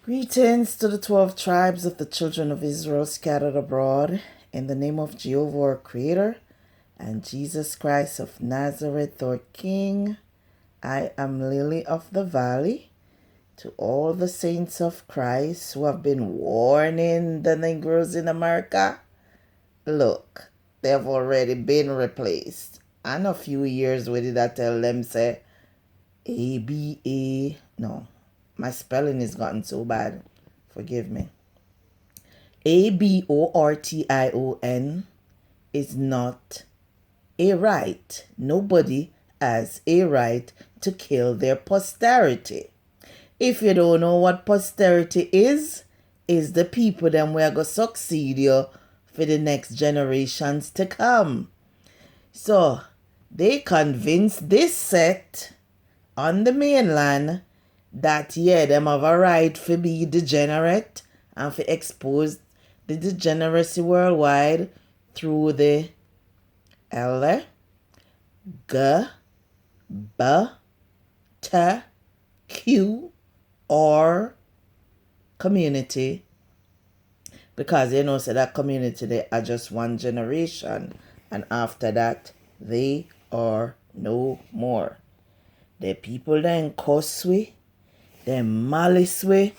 Greetings to the 12 tribes of the children of Israel scattered abroad. In the name of Jehovah our Creator and Jesus Christ of Nazareth our King, I am Lily of the Valley. To all the saints of Christ who have been warning the Negroes in America, look, they've already been replaced. And a few years we did I tell them, say, ABA, no, my spelling has gotten so bad. Forgive me. ABORTION is not a right. Nobody has a right to kill their posterity. If you don't know what posterity is the people them we are going to succeed you for the next generations to come. So, they convinced this set on the mainland that, yeah, them have a right for be degenerate and for expose the degeneracy worldwide through the L, G, B, T, Q, or community, because you know so that community they are just one generation and after that they are no more. The people then cuss we, then malice we,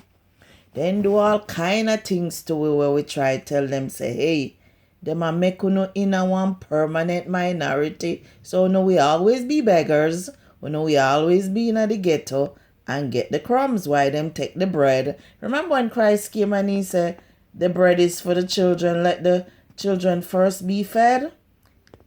then do all kind of things to we where we try to tell them say, hey, them a make uno in a one permanent minority, so no we always be beggars, we always be in the ghetto and get the crumbs while them take the bread. Remember when Christ came and he said, the bread is for the children, let the children first be fed?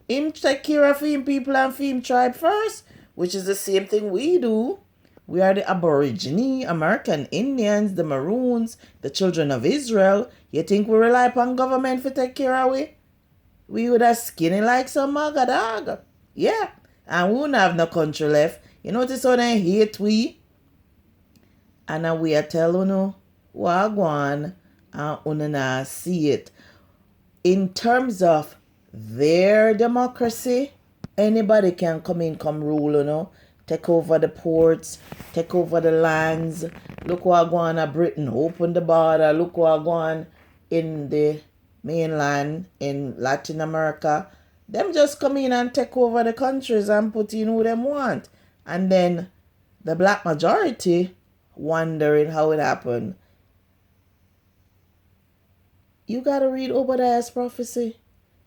Him take care of him people and for him tribe first, which is the same thing we do. We are the Aborigine, American Indians, the Maroons, the children of Israel. You think we rely upon government for take care of we? We would have skinny like some maga dog. Yeah, and we wouldn't have no country left. You notice how they hate we? And we are tell uno wagwan and uno na see it. In terms of their democracy, anybody can come rule, take over the ports, take over the lands. Look what going on Britain, open the border. Look what going on in the mainland, in Latin America. Them just come in and take over the countries and put in who them want. And then the black majority wondering how it happened. You got to read Obadiah's prophecy.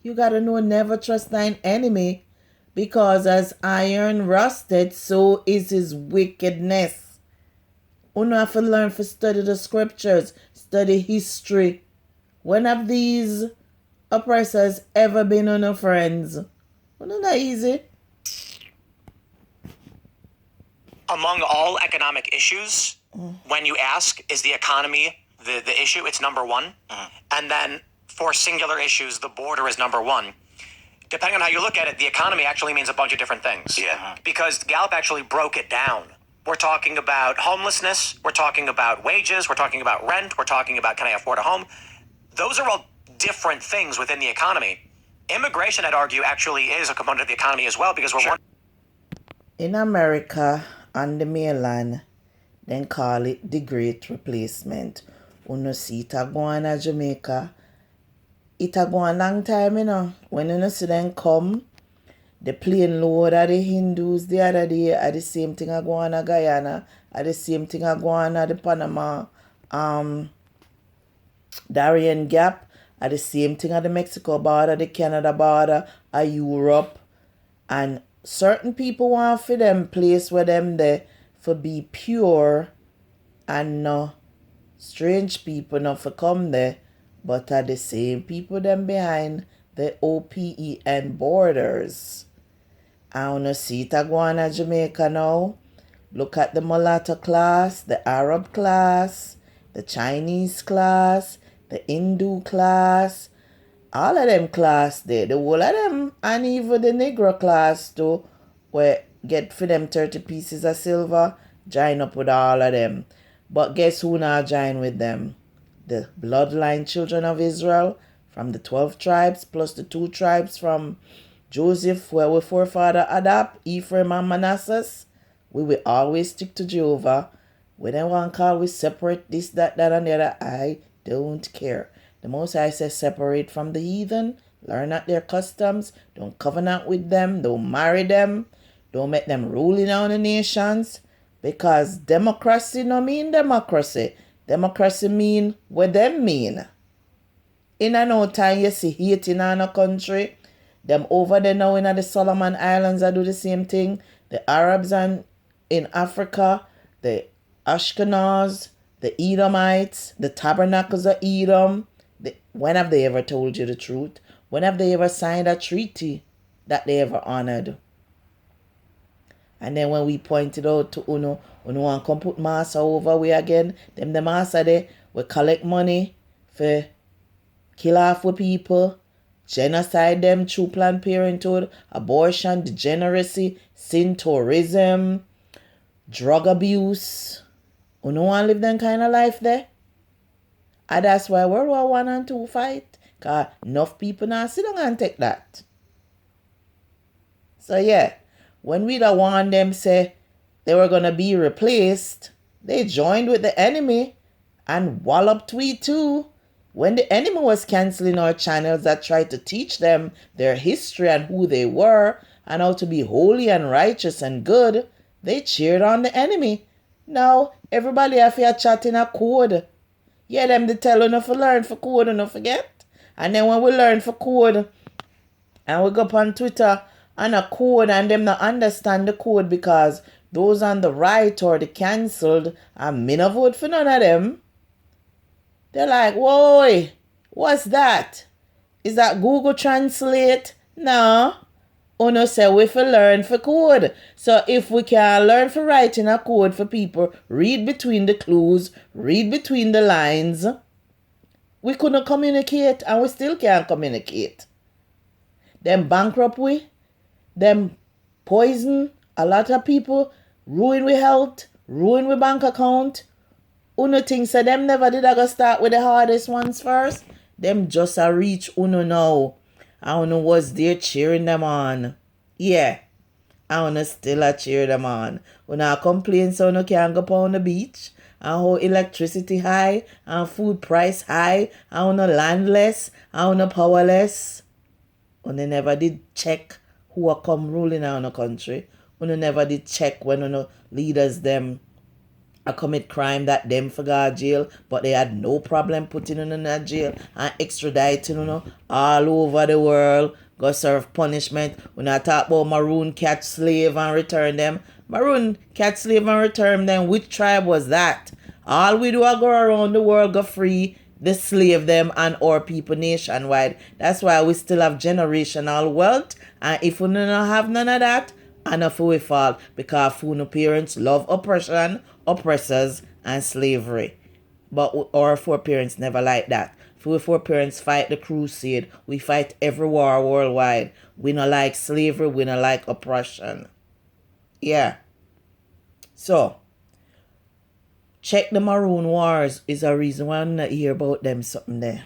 You got to know never trust thine enemy, because as iron rusted, so is his wickedness. You have to learn to study the scriptures, study history. When have these oppressors ever been on our friends? Well, not easy. Among all economic issues, when you ask, is the economy the issue? It's number one. And then for singular issues, the border is number one. Depending on how you look at it, the economy actually means a bunch of different things. Yeah. Because Gallup actually broke it down. We're talking about homelessness. We're talking about wages. We're talking about rent. We're talking about, can I afford a home? Those are all different things within the economy. Immigration, I'd argue, actually is a component of the economy as well, because we're in America, on the mainland, then call it the Great Replacement. Uno see it a go on a Jamaica. It a go on long time, When you see them come, the plane load of the Hindus the other day are the same thing a go on a Guyana, are the same thing a go on a the Panama, Darien Gap, are the same thing at the Mexico border, the Canada border, a Europe, and certain people want for them place where them there for be pure and no strange people not for come there, but are the same people them behind the OPEN borders. I wanna see it a go on a Jamaica now. Look at the mulatto class, the Arab class, the Chinese class, the Hindu class, all of them class there, the whole of them, and even the Negro class too, where get for them 30 pieces of silver, join up with all of them. But guess who now join with them? The bloodline children of Israel from the 12 tribes, plus the 2 tribes from Joseph, where our forefather Adap, Ephraim and Manasseh. We will always stick to Jehovah When they want to call we separate this, that, and the other, I don't care. The Most High says separate from the heathen, learn not their customs, don't covenant with them, don't marry them, don't make them ruling on the nations, because democracy no mean democracy. Democracy mean what them mean. In no time you see hate in our country. Them over there now in the Solomon Islands I do the same thing. The Arabs and in Africa, the Ashchenaz, the Edomites, the tabernacles of Edom. When have they ever told you the truth? When have they ever signed a treaty that they ever honored? And then when we pointed out to Uno want come put massa over we again, them the massa there, we collect money for kill off with people, genocide them through Planned Parenthood, abortion, degeneracy, sin tourism, drug abuse. You don't want to live that kind of life there? And that's why World War I and II fight. Because enough people now sit down and take that. So yeah, when we don't want them say they were going to be replaced, they joined with the enemy and walloped we too. When the enemy was canceling our channels that tried to teach them their history and who they were and how to be holy and righteous and good, they cheered on the enemy. Now, everybody have to chat in a code. Yeah, them they tell you to learn for code and not forget. And then when we learn for code and we go up on Twitter and a code and them not understand the code because those on the right or the cancelled and me no vote for none of them. They're like, whoa, what's that? Is that Google Translate? No. Uno say we for learn for code. So if we can learn for writing a code for people, read between the clues, read between the lines, we couldn't communicate and we still can't communicate. Them bankrupt we, them poison a lot of people, ruin we health, ruin we bank account. Uno think so them never did I go start with the hardest ones first. Them just a reach Uno now. And Uno was there cheering them on. Yeah. And Uno still a cheer them on. Uno complain so Uno can't go on the beach. And how electricity high. And food price high. And Uno landless. And Uno powerless. Uno never did check who are come ruling our country. Uno never did check when Uno leaders them I commit crime that them for go jail, but they had no problem putting them in that jail and extraditing all over the world, go serve punishment. When I talk about maroon catch slave and return them, maroon catch slave and return them, which tribe was that? All we do is go around the world, go free the slave them and our people nationwide. That's why we still have generational wealth, and if we don't have none of that, enough we fall because our parents love oppression, oppressors, and slavery. But our foreparents never like that. Our foreparents fight the crusade. We fight every war worldwide. We don't like slavery. We don't like oppression. Yeah. So, check the Maroon Wars is a reason why I'm not hear about them something there.